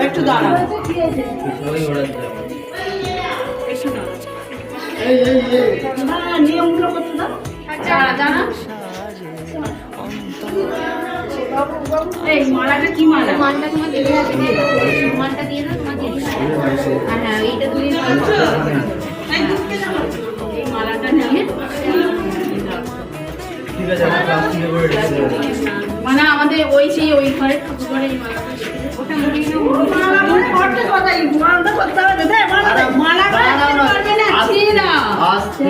একটু দাঁড়া নিয়মগুলো করতে দাও। এই মালাটা কি মালা? মালটা তোমার দিদি হাতে দিয়ে দাও, মালটা দিয়ে দাও তোমার দিদি। হ্যাঁ এইটা তুমি এই মালাটা নিয়ে ঠিক আছে আমরা প্লাস্টিকে করে রেখে দেব। মানে আমাদের ওই সেই ওই ঘরে ঠাকুর ঘরে এই মালাটা ওটা মুড়িয়ে নাও। মালা মানে করতে কথা এই মালাটা করতে হবে দে মালাটা করবে না ছিল না আস্তে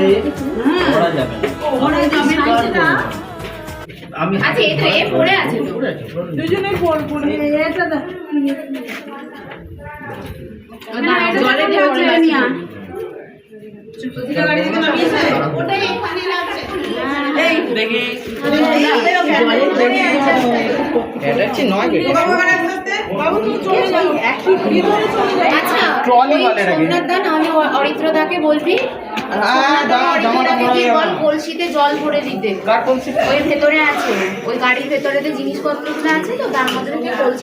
করা যাবে না। ওরা যাবে না আমি আচ্ছা এই তো এ পড়ে আছে তো। দুজনেই পড়ে এটা দাও। জলে দেওয়া চলে নিয়া গাড়ি থেকে নামিয়েছে ওটাই এখানে লাগছে। এই দেখি এটা হচ্ছে নয় গেট। বাবু তুমি চলে যাও একই ভিতরে চলে যাও। আচ্ছা ট্রলি ওই वाले रखे। সোমনাথ দা নাহলে অরিত্রদাকে বলবি অরিত্রদাকে বল কলসিতে জল ভরে দিতে। কার কলসি? ওই ভেতরে আছে, ওই গাড়ির ভেতরে জিনিসপত্রগুলো আছে তো তার মধ্যে থেকে কলসি